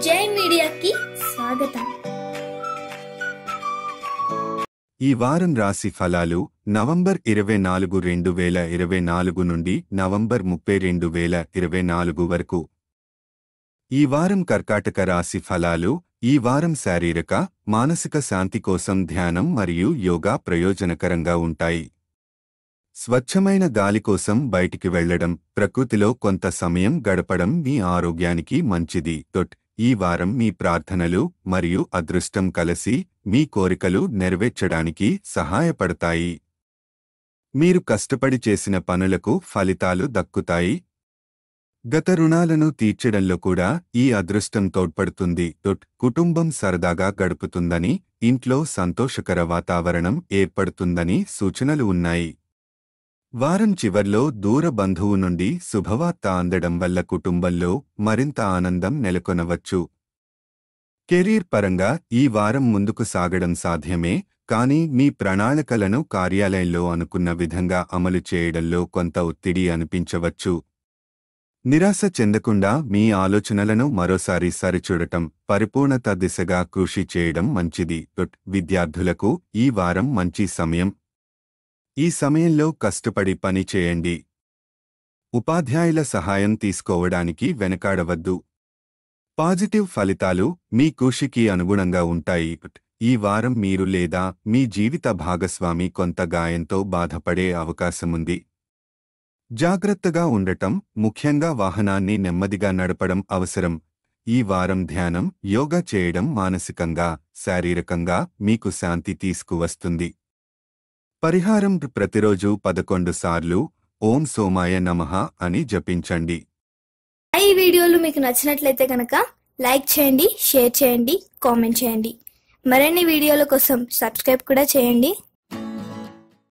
జై మీడియాకి స్వాగతం. ఈ వారం రాశి ఫలాలు నవంబర్ 24, 2024 నుండి నవంబర్ 30, 2024 వరకు. ఈ వారం కర్కాటక రాశి ఫలాలు. ఈ వారం శారీరక, మానసిక శాంతి కోసం ధ్యానం మరియు యోగా ప్రయోజనకరంగా ఉంటాయి. స్వచ్ఛమైన గాలి కోసం బయటికి వెళ్లడం, ప్రకృతిలో కొంత సమయం గడపడం మీ ఆరోగ్యానికి మంచిది. ఈ వారం మీ ప్రార్థనలు మరియు అదృష్టం కలిసి మీ కోరికలు నెరవేర్చడానికి సహాయపడతాయి. మీరు కష్టపడి చేసిన పనులకు ఫలితాలు దక్కుతాయి. గత రుణాలను తీర్చడంలో కూడా ఈ అదృష్టం తోడ్పడుతుంది. కుటుంబం సరదాగా గడుపుతుందని, ఇంట్లో సంతోషకర వాతావరణం ఏర్పడుతుందని సూచనలు ఉన్నాయి. వారం చివర్లో దూర బంధువు నుండి శుభవార్త అందడం వల్ల కుటుంబంలో మరింత ఆనందం నెలకొనవచ్చు. కెరీర్ పరంగా ఈ వారం ముందుకు సాగడం సాధ్యమే, కానీ మీ ప్రణాళికలను కార్యాలయంలో అనుకున్న విధంగా అమలు చేయడంలో కొంత ఒత్తిడి అనిపించవచ్చు. నిరాశ చెందకుండా మీ ఆలోచనలను మరోసారి సరిచూడటం, పరిపూర్ణత దిశగా కృషి చేయడం మంచిది. విద్యార్థులకు ఈ వారం మంచి సమయం. ఈ సమయంలో కష్టపడి పని చేయండి. ఉపాధ్యాయుల సహాయం తీసుకోవడానికి వెనకాడవద్దు. పాజిటివ్ ఫలితాలు మీ కృషికి అనుగుణంగా ఉంటాయి. ఈ వారం మీరు లేదా మీ జీవిత భాగస్వామి కొంత గాయంతో బాధపడే అవకాశముంది. జాగ్రత్తగా ఉండటం, ముఖ్యంగా వాహనాన్ని నెమ్మదిగా నడపడం అవసరం. ఈ వారం ధ్యానం, యోగా చేయడం మానసికంగా, శారీరకంగా మీకు శాంతి తీసుకువస్తుంది. పరిహారం: ప్రతిరోజు 11 సార్లు ఓం సోమాయ నమః అని జపించండి. ఈ వీడియోలు మీకు నచ్చినట్లయితే కనుక లైక్ చేయండి, షేర్ చేయండి, కామెంట్ చేయండి. మరిన్ని వీడియోల కోసం సబ్స్క్రైబ్ కూడా చేయండి.